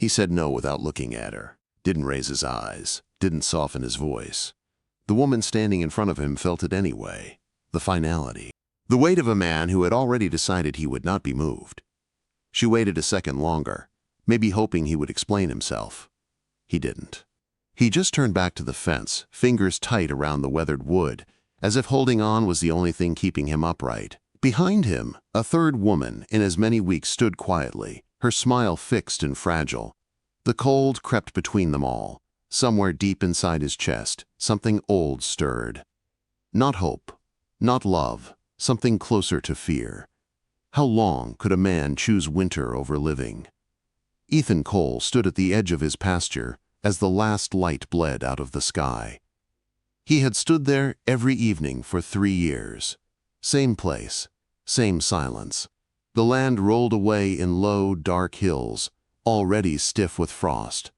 He said no without looking at her, didn't raise his eyes, didn't soften his voice. The woman standing in front of him felt it anyway, the finality, the weight of a man who had already decided he would not be moved. She waited a second longer, maybe hoping he would explain himself. He didn't. He just turned back to the fence, fingers tight around the weathered wood, as if holding on was the only thing keeping him upright. Behind him, a third woman in as many weeks stood quietly, her smile fixed and fragile. The cold crept between them all. Somewhere deep inside his chest, something old stirred. Not hope, not love, something closer to fear. How long could a man choose winter over living? Ethan Cole stood at the edge of his pasture as the last light bled out of the sky. He had stood there every evening for 3 years. Same place, same silence. The land rolled away in low, dark hills, already stiff with frost.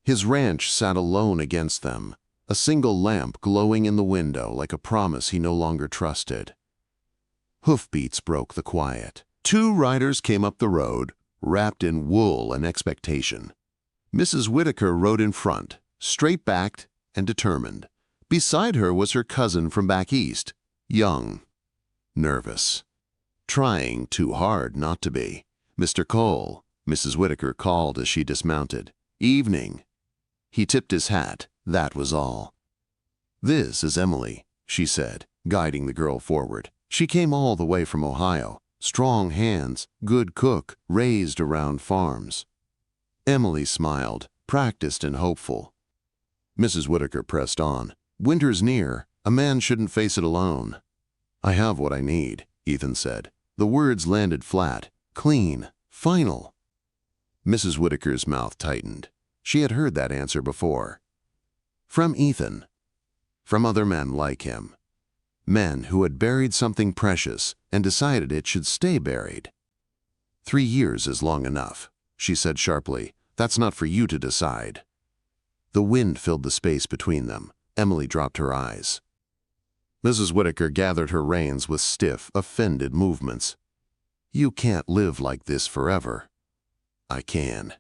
His ranch sat alone against them, a single lamp glowing in the window like a promise he no longer trusted. Hoofbeats broke the quiet. 2 riders came up the road, wrapped in wool and expectation. Mrs. Whitaker rode in front, straight-backed and determined. Beside her was her cousin from back east, young, nervous, trying too hard not to be. "Mr. Cole," Mrs. Whitaker called as she dismounted. "Evening." He tipped his hat, that was all. "This is Emily," she said, guiding the girl forward. She came all the way from Ohio. Strong hands, good cook, raised around farms. Emily smiled, practiced and hopeful. Mrs. Whitaker pressed on. "Winter's near. A man shouldn't face it alone." "I have what I need," Ethan said. The words landed flat, clean, final. Mrs. Whitaker's mouth tightened. She had heard that answer before. From Ethan. From other men like him. Men who had buried something precious and decided it should stay buried. 3 years is long enough, she said sharply. That's not for you to decide. The wind filled the space between them. Emily dropped her eyes. Mrs. Whitaker gathered her reins with stiff, offended movements. "You can't live like this forever." "I can."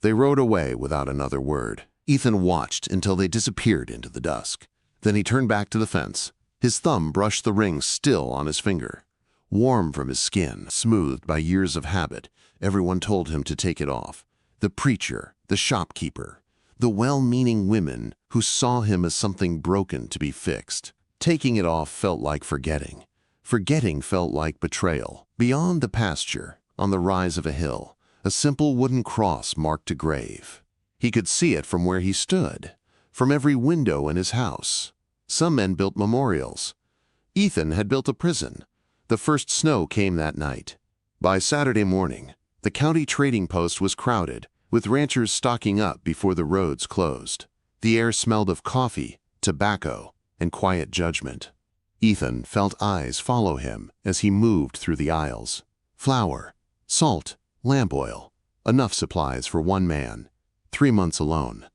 They rode away without another word. Ethan watched until they disappeared into the dusk. Then he turned back to the fence. His thumb brushed the ring still on his finger. Warm from his skin, smoothed by years of habit, everyone told him to take it off. The preacher, the shopkeeper, the well-meaning women who saw him as something broken to be fixed. Taking it off felt like forgetting. Forgetting felt like betrayal. Beyond the pasture, on the rise of a hill, a simple wooden cross marked a grave. He could see it from where he stood, from every window in his house. Some men built memorials. Ethan had built a prison. The first snow came that night. By Saturday morning, the county trading post was crowded, with ranchers stocking up before the roads closed. The air smelled of coffee, tobacco, and quiet judgment. Ethan felt eyes follow him as he moved through the aisles. Flour, salt, lamp oil, enough supplies for one man. 3 months alone.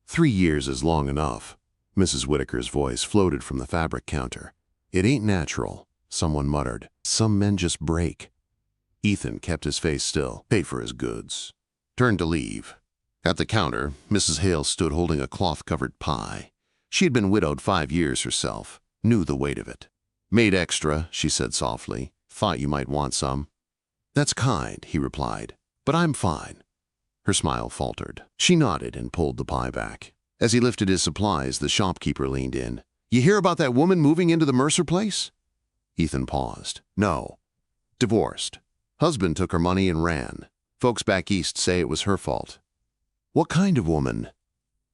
3 years is long enough. Mrs. Whitaker's voice floated from the fabric counter. "It ain't natural," someone muttered. "Some men just break." Ethan kept his face still, paid for his goods. Turned to leave. At the counter, Mrs. Hale stood holding a cloth-covered pie. She had been widowed 5 years herself, knew the weight of it. "Made extra," she said softly. "Thought you might want some." "That's kind," he replied, "but I'm fine." Her smile faltered. She nodded and pulled the pie back. As he lifted his supplies, the shopkeeper leaned in. "You hear about that woman moving into the Mercer place?" Ethan paused. "No. Divorced. Husband took her money and ran. Folks back east say it was her fault." "What kind of woman?"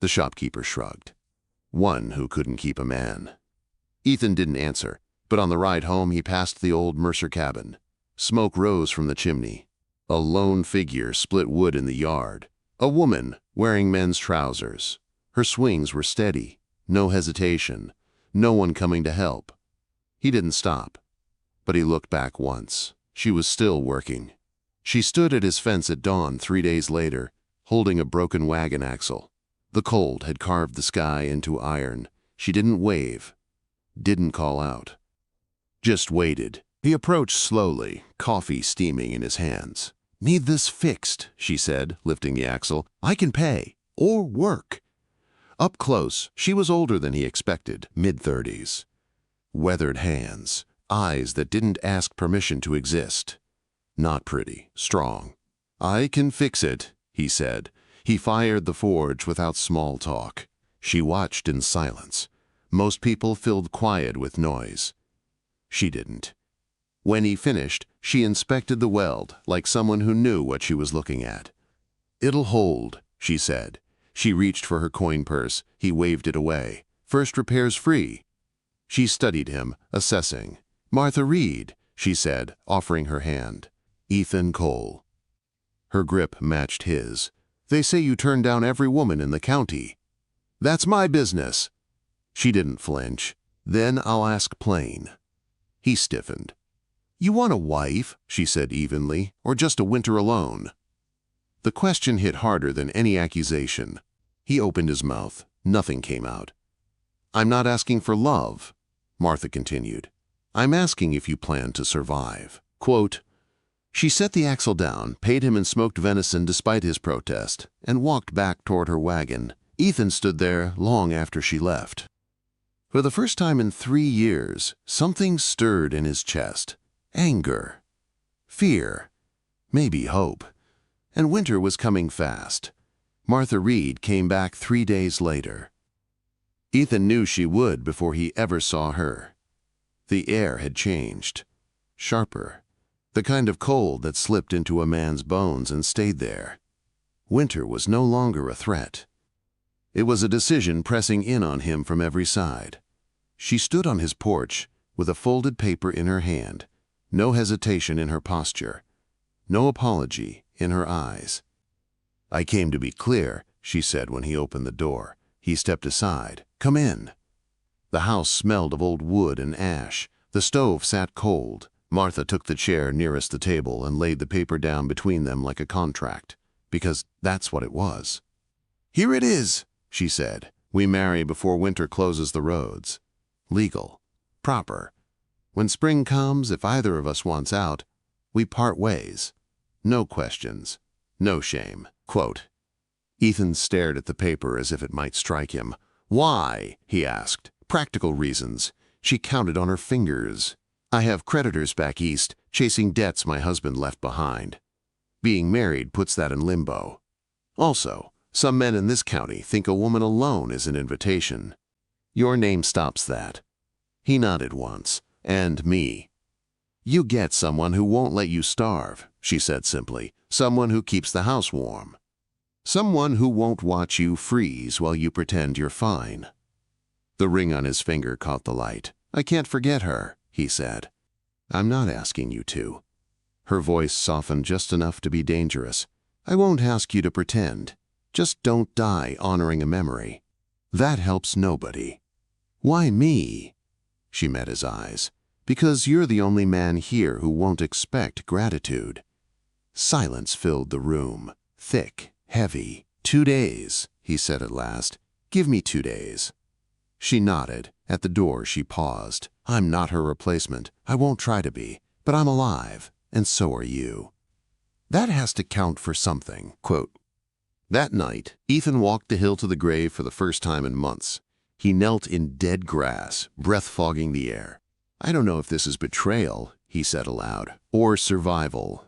The shopkeeper shrugged. "One who couldn't keep a man." Ethan didn't answer, but on the ride home he passed the old Mercer cabin. Smoke rose from the chimney. A lone figure split wood in the yard. A woman wearing men's trousers. Her swings were steady, no hesitation, no one coming to help. He didn't stop, but he looked back once. She was still working. She stood at his fence at dawn 3 days later, holding a broken wagon axle. The cold had carved the sky into iron. She didn't wave, didn't call out. Just waited. He approached slowly, coffee steaming in his hands. "Need this fixed," she said, lifting the axle. "I can pay. Or work." Up close, she was older than he expected, mid-30s. Weathered hands, eyes that didn't ask permission to exist. Not pretty, strong. "I can fix it," he said. He fired the forge without small talk. She watched in silence. Most people filled quiet with noise. She didn't. When he finished, she inspected the weld like someone who knew what she was looking at. "It'll hold," she said. She reached for her coin purse. He waved it away. "First repairs free." She studied him, assessing. "Martha Reed," she said, offering her hand. "Ethan Cole." Her grip matched his. "They say you turn down every woman in the county." "That's my business." She didn't flinch. "Then I'll ask plain." He stiffened. "You want a wife," she said evenly, "or just a winter alone?" The question hit harder than any accusation. He opened his mouth. Nothing came out. "I'm not asking for love," Martha continued. "I'm asking if you plan to survive." Quote, she set the axle down, paid him in smoked venison despite his protest, and walked back toward her wagon. Ethan stood there long after she left. For the first time in 3 years, something stirred in his chest. Anger. Fear. Maybe hope. And winter was coming fast. Martha Reed came back 3 days later. Ethan knew she would before he ever saw her. The air had changed. Sharper. The kind of cold that slipped into a man's bones and stayed there. Winter was no longer a threat. It was a decision pressing in on him from every side. She stood on his porch with a folded paper in her hand, no hesitation in her posture, no apology in her eyes. "I came to be clear," she said when he opened the door. He stepped aside. "Come in." The house smelled of old wood and ash. The stove sat cold. Martha took the chair nearest the table and laid the paper down between them like a contract, because that's what it was. "Here it is," she said. "We marry before winter closes the roads. Legal. Proper. When spring comes, if either of us wants out, we part ways. No questions. No shame." Quote. Ethan stared at the paper as if it might strike him. "Why?" he asked. "Practical reasons." She counted on her fingers. "I have creditors back east, chasing debts my husband left behind. Being married puts that in limbo. Also, some men in this county think a woman alone is an invitation. Your name stops that." He nodded once. "And me." "You get someone who won't let you starve," she said simply. "Someone who keeps the house warm. Someone who won't watch you freeze while you pretend you're fine." The ring on his finger caught the light. "I can't forget her," he said. "I'm not asking you to." Her voice softened just enough to be dangerous. "I won't ask you to pretend. Just don't die honoring a memory. That helps nobody." "Why me?" She met his eyes. "Because you're the only man here who won't expect gratitude." Silence filled the room, thick, heavy. "2 days," he said at last. "Give me 2 days." She nodded. At the door she paused. "I'm not her replacement. I won't try to be. But I'm alive, and so are you. That has to count for something." Quote. That night, Ethan walked the hill to the grave for the first time in months. He knelt in dead grass, breath fogging the air. "I don't know if this is betrayal," he said aloud, "or survival."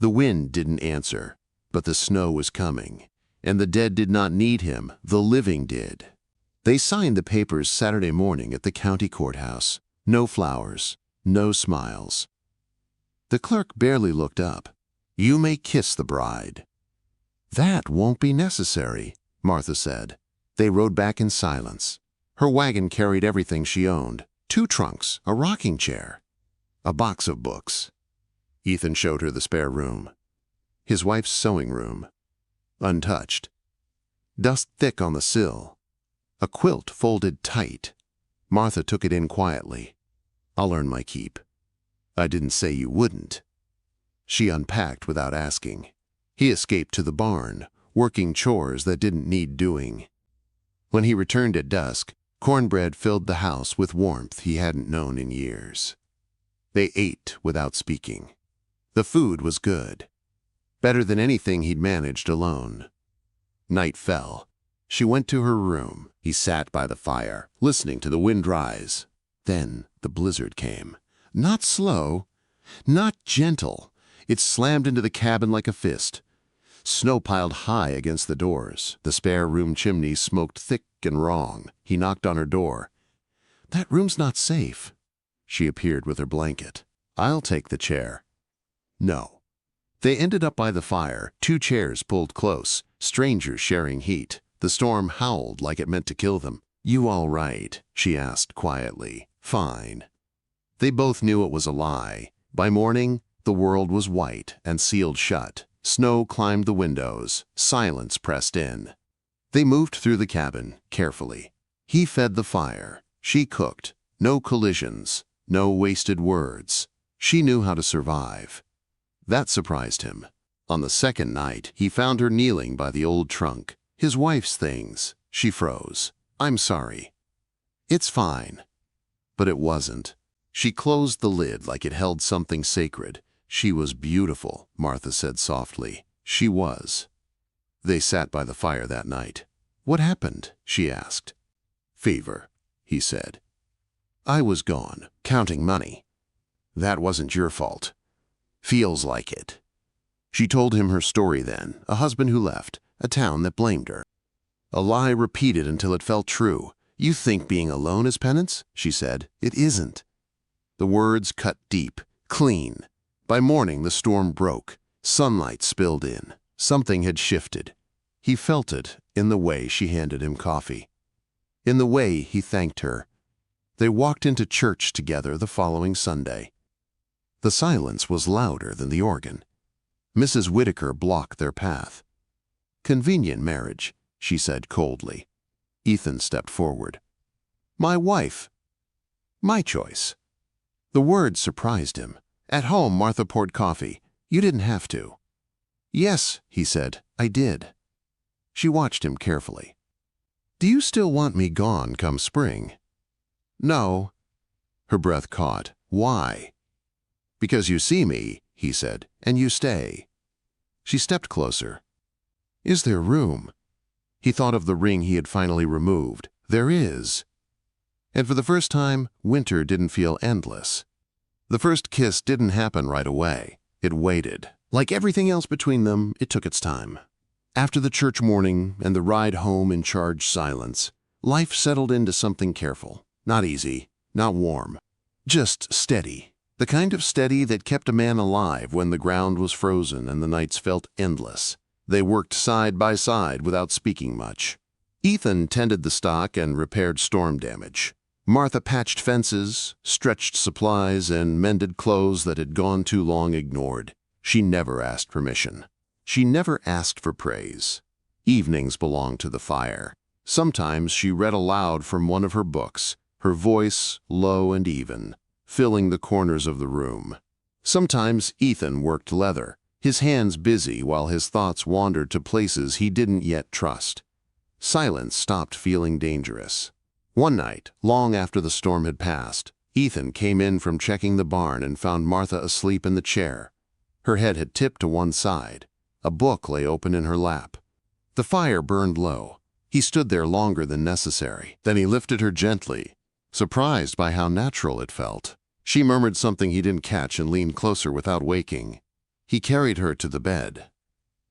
The wind didn't answer, but the snow was coming, and the dead did not need him, the living did. They signed the papers Saturday morning at the county courthouse. No flowers, no smiles. The clerk barely looked up. "You may kiss the bride." "That won't be necessary," Martha said. They rode back in silence. Her wagon carried everything she owned. 2 trunks, a rocking chair, a box of books. Ethan showed her the spare room. His wife's sewing room. Untouched. Dust thick on the sill. A quilt folded tight. Martha took it in quietly. "I'll earn my keep." "I didn't say you wouldn't." She unpacked without asking. He escaped to the barn, working chores that didn't need doing. When he returned at dusk, cornbread filled the house with warmth he hadn't known in years. They ate without speaking. The food was good. better than anything he'd managed alone. Night fell. She went to her room. He sat by the fire, listening to the wind rise. Then the blizzard came. Not slow, not gentle. It slammed into the cabin like a fist. Snow piled high against the doors. The spare room chimney smoked thick and wrong. He knocked on her door. "That room's not safe." She appeared with her blanket. "I'll take the chair." No. They ended up by the fire, 2 chairs pulled close, strangers sharing heat. The storm howled like it meant to kill them. "You all right?" she asked quietly. "Fine." They both knew it was a lie. By morning, the world was white and sealed shut. Snow climbed the windows. Silence pressed in. They moved through the cabin, carefully. He fed the fire. She cooked. No collisions. No wasted words. She knew how to survive. That surprised him. On the second night, he found her kneeling by the old trunk. His wife's things. She froze. "I'm sorry." "It's fine." But it wasn't. She closed the lid like it held something sacred. "She was beautiful," Martha said softly. She was. They sat by the fire that night. "What happened?" she asked. "Fever," he said. "I was gone, counting money." "That wasn't your fault." "Feels like it." She told him her story then, a husband who left, a town that blamed her. A lie repeated until it felt true. "You think being alone is penance?" she said. "It isn't." The words cut deep, clean. By morning the storm broke. Sunlight spilled in. Something had shifted. He felt it in the way she handed him coffee, in the way he thanked her. They walked into church together the following Sunday. The silence was louder than the organ. Mrs. Whitaker blocked their path. "Convenient marriage," she said coldly. Ethan stepped forward. "My wife. My choice." The word surprised him. At home, Martha poured coffee. "You didn't have to." "Yes," he said, "I did." She watched him carefully. "Do you still want me gone come spring?" "No." Her breath caught. "Why?" "Because you see me," he said, "and you stay." She stepped closer. "Is there room?" He thought of the ring he had finally removed. There is. And for the first time, winter didn't feel endless. The first kiss didn't happen right away. It waited. Like everything else between them, it took its time. After the church morning and the ride home in charged silence, life settled into something careful. Not easy, not warm. Just steady. The kind of steady that kept a man alive when the ground was frozen and the nights felt endless. They worked side by side without speaking much. Ethan tended the stock and repaired storm damage. Martha patched fences, stretched supplies, and mended clothes that had gone too long ignored. She never asked permission. She never asked for praise. Evenings belonged to the fire. Sometimes she read aloud from one of her books, her voice low and even, filling the corners of the room. Sometimes Ethan worked leather, his hands busy while his thoughts wandered to places he didn't yet trust. Silence stopped feeling dangerous. One night, long after the storm had passed, Ethan came in from checking the barn and found Martha asleep in the chair. Her head had tipped to one side. A book lay open in her lap. The fire burned low. He stood there longer than necessary. Then he lifted her gently, surprised by how natural it felt. She murmured something he didn't catch and leaned closer without waking. He carried her to the bed.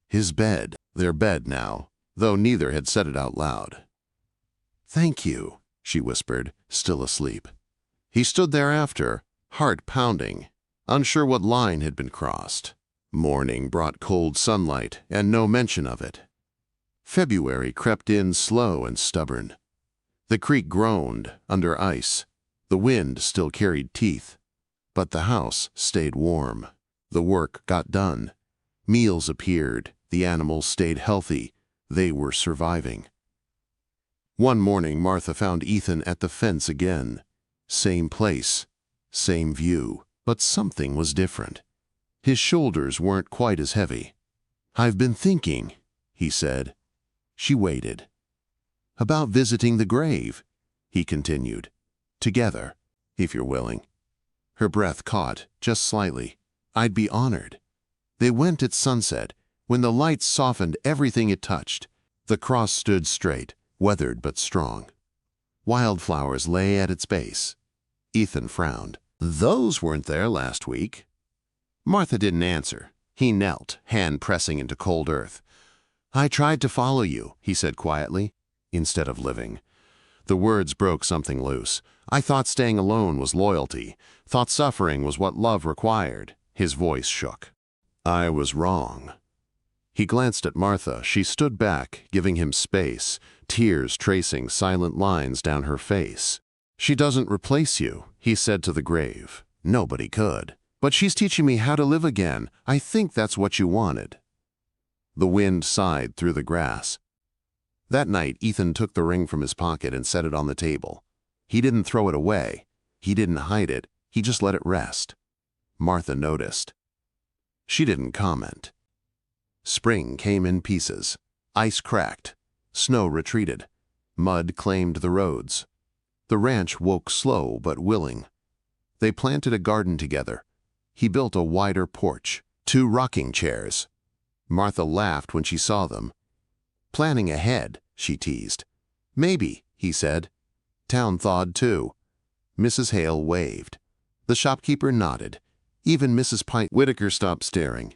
His bed, their bed now, though neither had said it out loud. "Thank you," she whispered, still asleep. He stood there after, heart pounding, unsure what line had been crossed. Morning brought cold sunlight and no mention of it. February crept in slow and stubborn. The creek groaned under ice. The wind still carried teeth. But the house stayed warm. The work got done. Meals appeared. The animals stayed healthy. They were surviving. One morning, Martha found Ethan at the fence again. Same place, same view, but something was different. His shoulders weren't quite as heavy. "I've been thinking," he said. She waited. "About visiting the grave," he continued. "Together, if you're willing." Her breath caught, just slightly. "I'd be honored." They went at sunset. When the light softened everything it touched, the cross stood straight, weathered but strong. Wildflowers lay at its base. Ethan frowned. Those weren't there last week. Martha didn't answer. He knelt, hand pressing into cold earth. I tried to follow you, he said quietly, instead of living. The words broke something loose. I thought staying alone was loyalty, thought suffering was what love required. His voice shook. I was wrong. He glanced at Martha. She stood back, giving him space, tears tracing silent lines down her face. She doesn't replace you, he said to the grave. Nobody could. But she's teaching me how to live again. I think that's what you wanted. The wind sighed through the grass. That night, Ethan took the ring from his pocket and set it on the table. He didn't throw it away. He didn't hide it. He just let it rest. Martha noticed. She didn't comment. Spring came in pieces. Ice cracked. Snow retreated. Mud claimed the roads. The ranch woke slow but willing. They planted a garden together. He built a wider porch, 2 rocking chairs. Martha laughed when she saw them. Planning ahead, she teased. Maybe, he said. Town thawed too. Mrs. Hale waved. The shopkeeper nodded. Even Mrs. Pike Whitaker stopped staring.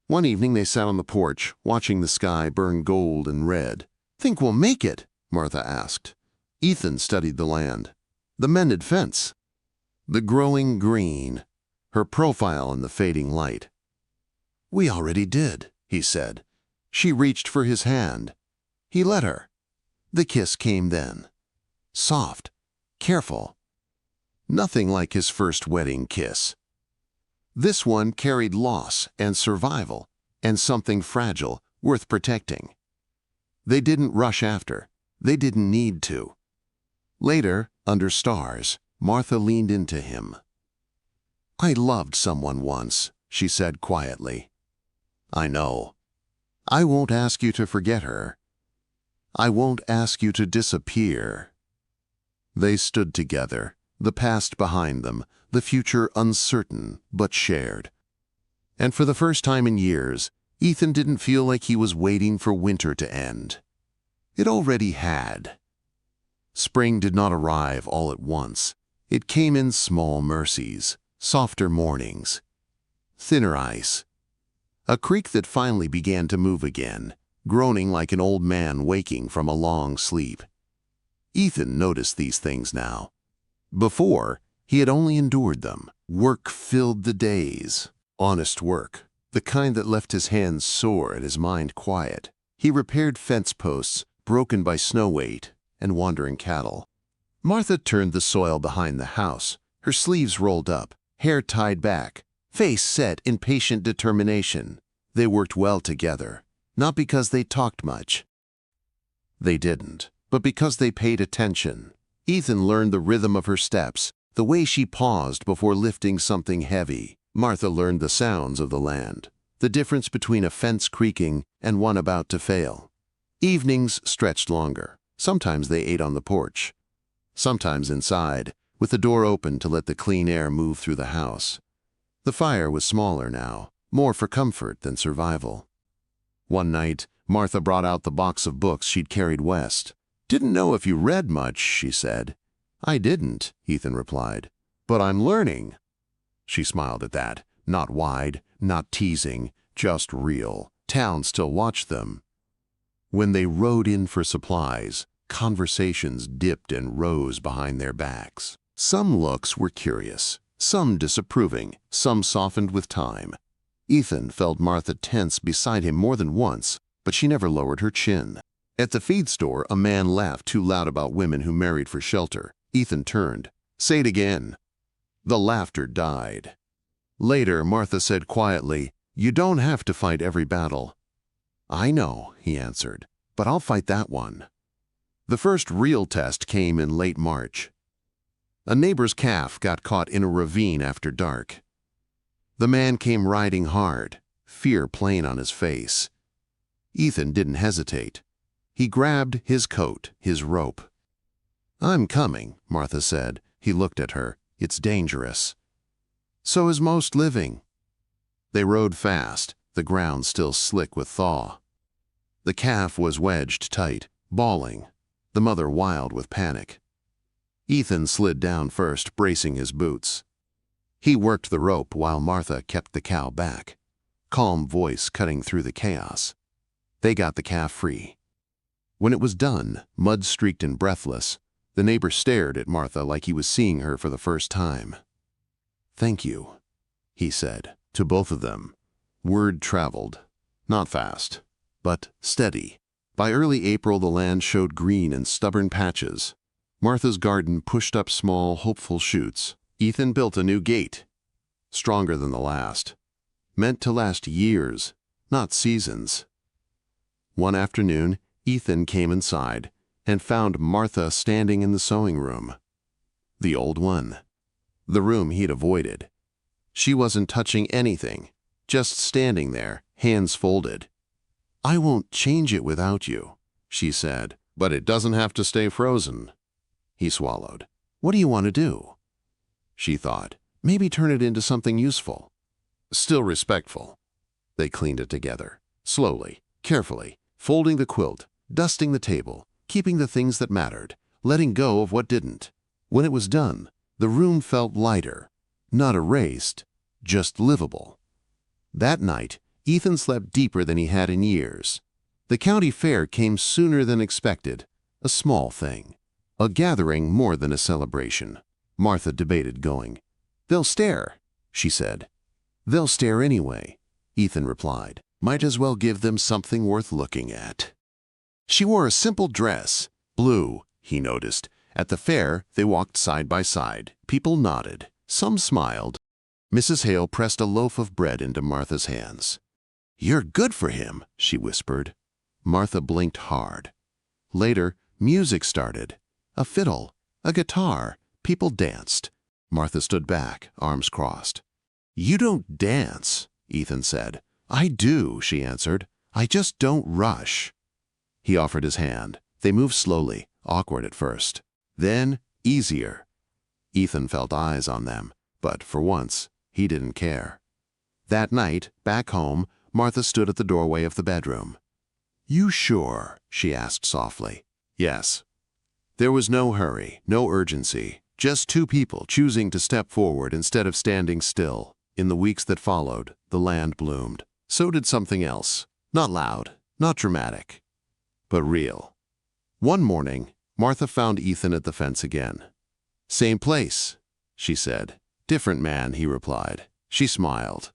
One evening they sat on the porch, watching the sky burn gold and red. Think we'll make it? Martha asked. Ethan studied the land. The mended fence. The growing green. Her profile in the fading light. We already did, he said. She reached for his hand. He let her. The kiss came then. Soft, careful. Nothing like his first wedding kiss. This one carried loss and survival and something fragile worth protecting. They didn't rush after. They didn't need to. Later, under stars, Martha leaned into him. I loved someone once, she said quietly. I know. I won't ask you to forget her. I won't ask you to disappear. They stood together, the past behind them, the future uncertain but shared. And for the first time in years, Ethan didn't feel like he was waiting for winter to end. It already had. Spring did not arrive all at once. It came in small mercies, softer mornings, thinner ice. A creek that finally began to move again, groaning like an old man waking from a long sleep. Ethan noticed these things now. Before, he had only endured them. Work filled the days. Honest work, the kind that left his hands sore and his mind quiet. He repaired fence posts, broken by snow weight and wandering cattle. Martha turned the soil behind the house, her sleeves rolled up, hair tied back, face set in patient determination. They worked well together, not because they talked much. They didn't, but because they paid attention. Ethan learned the rhythm of her steps, the way she paused before lifting something heavy. Martha learned the sounds of the land, the difference between a fence creaking and one about to fail. Evenings stretched longer. Sometimes they ate on the porch. Sometimes inside, with the door open to let the clean air move through the house. The fire was smaller now, more for comfort than survival. One night, Martha brought out the box of books she'd carried west. Didn't know if you read much, she said. I didn't, Ethan replied, but I'm learning. She smiled at that, not wide, not teasing, just real. Town still watched them. When they rode in for supplies, conversations dipped and rose behind their backs. Some looks were curious, some disapproving, some softened with time. Ethan felt Martha tense beside him more than once, but she never lowered her chin. At the feed store, a man laughed too loud about women who married for shelter. Ethan turned. Say it again. The laughter died. Later, Martha said quietly, You don't have to fight every battle. I know, he answered, but I'll fight that one. The first real test came in late March. A neighbor's calf got caught in a ravine after dark. The man came riding hard, fear plain on his face. Ethan didn't hesitate. He grabbed his coat, his rope. I'm coming, Martha said. He looked at her. It's dangerous. So is most living. They rode fast, the ground still slick with thaw. The calf was wedged tight, bawling, the mother wild with panic. Ethan slid down first, bracing his boots. He worked the rope while Martha kept the cow back, calm voice cutting through the chaos. They got the calf free. When it was done, mud-streaked and breathless, the neighbor stared at Martha like he was seeing her for the first time. "Thank you," he said, to both of them. Word traveled, not fast, but steady. By early April, the land showed green in stubborn patches. Martha's garden pushed up small, hopeful shoots. Ethan built a new gate, stronger than the last, meant to last years, not seasons. One afternoon, Ethan came inside and found Martha standing in the sewing room. The old one. The room he'd avoided. She wasn't touching anything, just standing there, hands folded. "I won't change it without you," she said. "But it doesn't have to stay frozen." He swallowed. "What do you want to do?" She thought, "Maybe turn it into something useful." Still respectful. They cleaned it together, slowly, carefully, folding the quilt, dusting the table, keeping the things that mattered, letting go of what didn't. When it was done, the room felt lighter, not erased, just livable. That night, Ethan slept deeper than he had in years. The county fair came sooner than expected, a small thing, a gathering more than a celebration. Martha debated going. "They'll stare," she said. "They'll stare anyway," Ethan replied. "Might as well give them something worth looking at." She wore a simple dress, blue, he noticed. At the fair, they walked side by side. People nodded. Some smiled. Mrs. Hale pressed a loaf of bread into Martha's hands. "You're good for him," she whispered. Martha blinked hard. Later, music started. A fiddle, a guitar. People danced. Martha stood back, arms crossed. "You don't dance," Ethan said. "I do," she answered. "I just don't rush." He offered his hand. They moved slowly, awkward at first. Then, easier. Ethan felt eyes on them, but for once, he didn't care. That night, back home, Martha stood at the doorway of the bedroom. "You sure?" she asked softly. "Yes." There was no hurry, no urgency, just two people choosing to step forward instead of standing still. In the weeks that followed, the land bloomed. So did something else. Not loud, not dramatic, but real. One morning, Martha found Ethan at the fence again. "Same place," she said. "Different man," he replied. She smiled,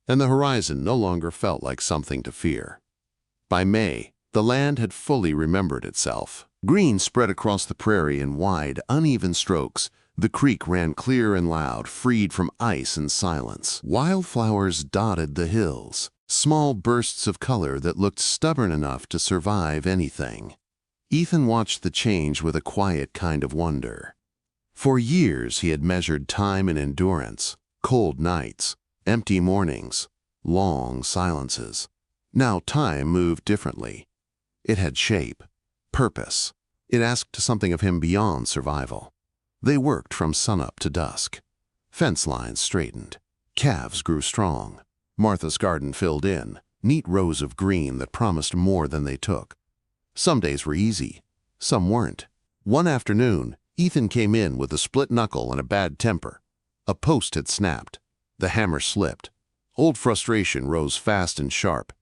and the horizon no longer felt like something to fear. By May, the land had fully remembered itself. Green spread across the prairie in wide, uneven strokes. The creek ran clear and loud, freed from ice and silence. Wildflowers dotted the hills, small bursts of color that looked stubborn enough to survive anything. Ethan watched the change with a quiet kind of wonder. For years he had measured time and endurance, cold nights, empty mornings, long silences. Now time moved differently. It had shape, purpose. It asked something of him beyond survival. They worked from sunup to dusk. Fence lines straightened. Calves grew strong. Martha's garden filled in, neat rows of green that promised more than they took. Some days were easy. Some weren't. One afternoon, Ethan came in with a split knuckle and a bad temper. A post had snapped. The hammer slipped. Old frustration rose fast and sharp.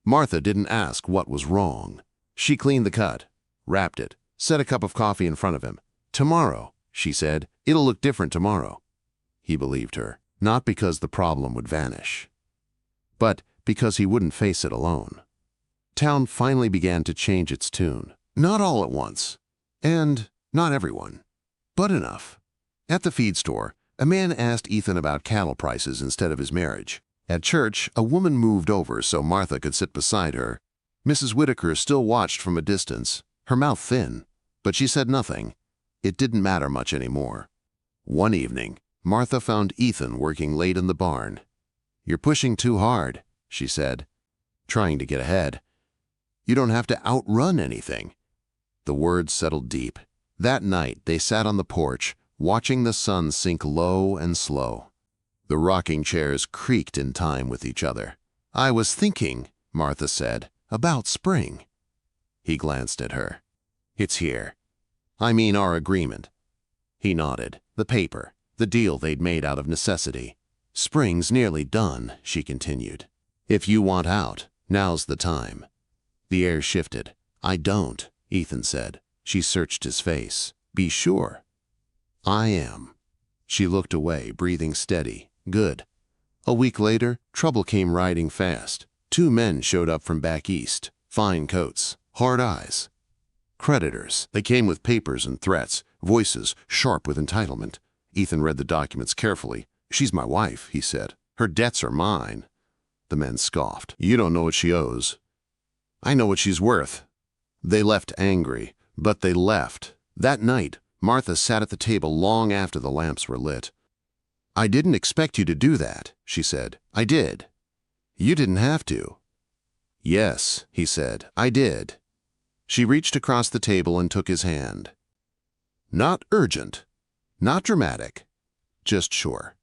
Martha didn't ask what was wrong. She cleaned the cut, wrapped it, set a cup of coffee in front of him. "Tomorrow," she said, "it'll look different tomorrow." He believed her, not because the problem would vanish, but because he wouldn't face it alone. Town finally began to change its tune. Not all at once, and not everyone, but enough. At the feed store, a man asked Ethan about cattle prices instead of his marriage. At church, a woman moved over so Martha could sit beside her. Mrs. Whitaker still watched from a distance, her mouth thin, but she said nothing. It didn't matter much anymore. One evening, Martha found Ethan working late in the barn. "You're pushing too hard," she said, "trying to get ahead. You don't have to outrun anything." The words settled deep. That night, they sat on the porch, watching the sun sink low and slow. The rocking chairs creaked in time with each other. "I was thinking," Martha said, "about spring." He glanced at her. "It's here. I mean our agreement." He nodded. The paper, the deal they'd made out of necessity. "Spring's nearly done," she continued. "If you want out, now's the time." The air shifted. "I don't," Ethan said. She searched his face. "Be sure." "I am." She looked away, breathing steady. "Good." A week later, trouble came riding fast. 2 men showed up from back east. Fine coats, hard eyes. Creditors. They came with papers and threats, voices sharp with entitlement. Ethan read the documents carefully. "She's my wife," he said. "Her debts are mine." The men scoffed. "You don't know what she owes." "I know what she's worth." They left angry, but they left. That night, Martha sat at the table long after the lamps were lit. "I didn't expect you to do that," she said. "I did." "You didn't have to." "Yes," he said, "I did." She reached across the table and took his hand. Not urgent, not dramatic, just sure.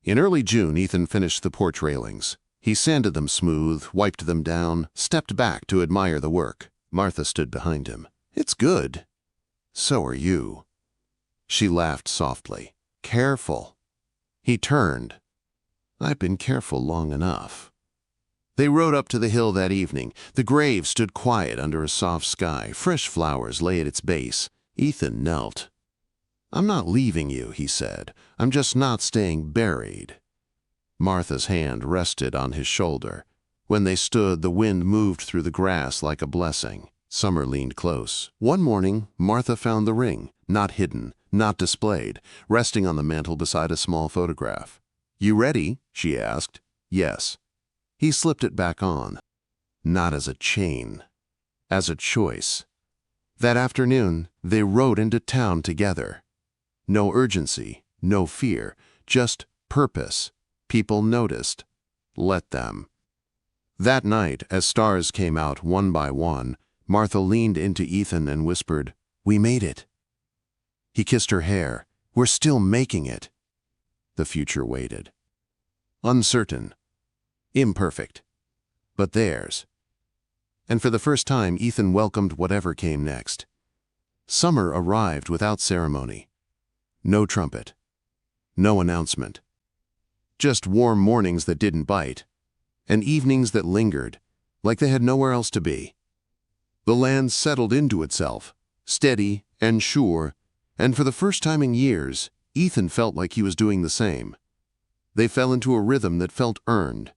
In early June, Ethan finished the porch railings. He sanded them smooth, wiped them down, stepped back to admire the work. Martha stood behind him. "It's good." "So are you." She laughed softly. "Careful." He turned. "I've been careful long enough." They rode up to the hill that evening. The grave stood quiet under a soft sky. Fresh flowers lay at its base. Ethan knelt. "I'm not leaving you," he said. "I'm just not staying buried." Martha's hand rested on his shoulder. When they stood, the wind moved through the grass like a blessing. Summer leaned close. One morning, Martha found the ring, not hidden, not displayed, resting on the mantel beside a small photograph. "You ready?" she asked. "Yes." He slipped it back on. Not as a chain, as a choice. That afternoon, they rode into town together. No urgency, no fear, just purpose. People noticed. Let them. That night, as stars came out one by one, Martha leaned into Ethan and whispered, "We made it." He kissed her hair. "We're still making it." The future waited. Uncertain. Imperfect. But theirs. And for the first time, Ethan welcomed whatever came next. Summer arrived without ceremony. No trumpet. No announcement. Just warm mornings that didn't bite. And evenings that lingered, like they had nowhere else to be. The land settled into itself, steady and sure, and for the first time in years, Ethan felt like he was doing the same. They fell into a rhythm that felt earned.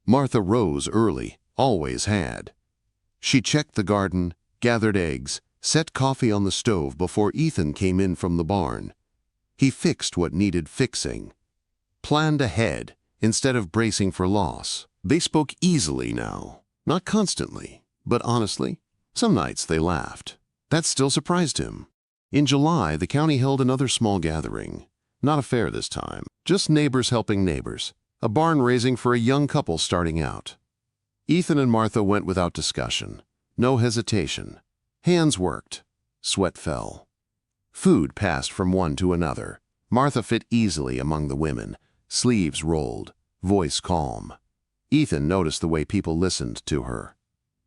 Martha rose early, always had. She checked the garden, gathered eggs, set coffee on the stove before Ethan came in from the barn. He fixed what needed fixing. Planned ahead instead of bracing for loss. They spoke easily now, not constantly, but honestly. Some nights they laughed. That still surprised him. In July, the county held another small gathering. Not a fair this time, just neighbors helping neighbors. A barn raising for a young couple starting out. Ethan and Martha went without discussion. No hesitation. Hands worked. Sweat fell. Food passed from one to another. Martha fit easily among the women. Sleeves rolled. Voice calm. Ethan noticed the way people listened to her.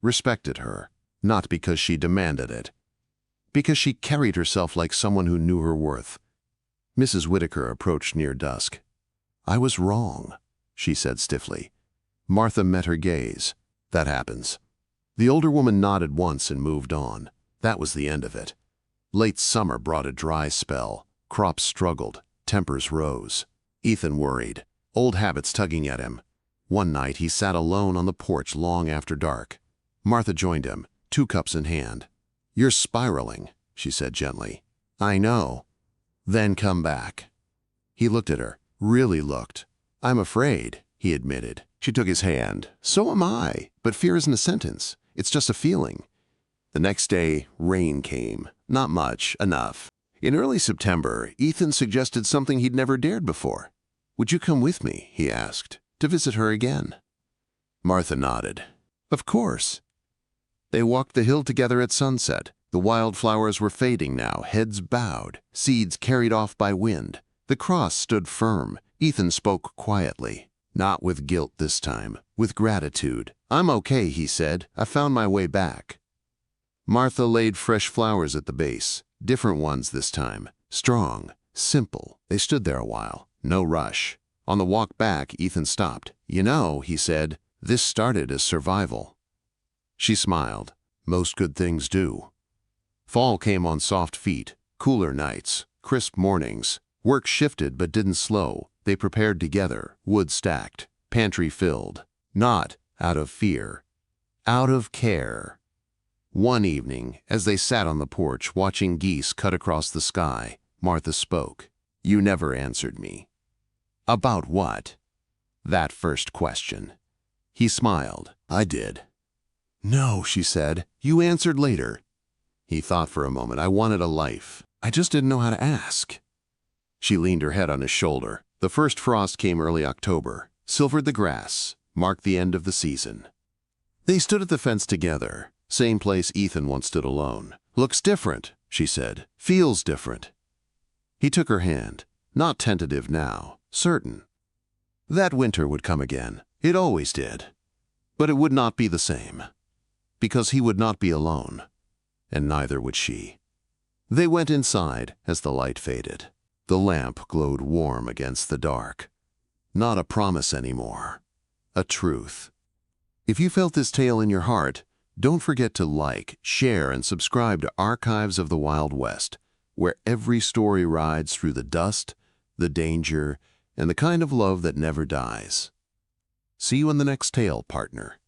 Respected her. Not because she demanded it. Because she carried herself like someone who knew her worth. Mrs. Whitaker approached near dusk. "I was wrong," she said stiffly. Martha met her gaze. "That happens." The older woman nodded once and moved on. That was the end of it. Late summer brought a dry spell. Crops struggled. Tempers rose. Ethan worried. Old habits tugging at him. One night he sat alone on the porch long after dark. Martha joined him, 2 cups in hand. "You're spiraling," she said gently. "I know." "Then come back." He looked at her. Really looked. "I'm afraid," he admitted. She took his hand. "So am I, but fear isn't a sentence. It's just a feeling." The next day, rain came. Not much, enough. In early September, Ethan suggested something he'd never dared before. "Would you come with me," he asked, "to visit her again?" Martha nodded. "Of course." They walked the hill together at sunset. The wildflowers were fading now, heads bowed, seeds carried off by wind. The cross stood firm. Ethan spoke quietly. Not with guilt this time, with gratitude. "I'm okay," he said. "I found my way back." Martha laid fresh flowers at the base, different ones this time, strong, simple. They stood there a while, no rush. On the walk back, Ethan stopped. "You know," he said, "this started as survival." She smiled. "Most good things do." Fall came on soft feet, cooler nights, crisp mornings. Work shifted but didn't slow. They prepared together, wood stacked, pantry filled. Not out of fear, out of care. One evening, as they sat on the porch watching geese cut across the sky, Martha spoke. "You never answered me." "About what?" "That first question." He smiled. "I did." "No," she said. "You answered later." He thought for a moment. "I wanted a life. I just didn't know how to ask." She leaned her head on his shoulder. The first frost came early October, silvered the grass, marked the end of the season. They stood at the fence together, same place Ethan once stood alone. "Looks different," she said. "Feels different." He took her hand, not tentative now, certain. That winter would come again. It always did. But it would not be the same, because he would not be alone, and neither would she. They went inside as the light faded. The lamp glowed warm against the dark. Not a promise anymore, a truth. If you felt this tale in your heart, don't forget to like, share, and subscribe to Archives of the Wild West, where every story rides through the dust, the danger, and the kind of love that never dies. See you in the next tale, partner.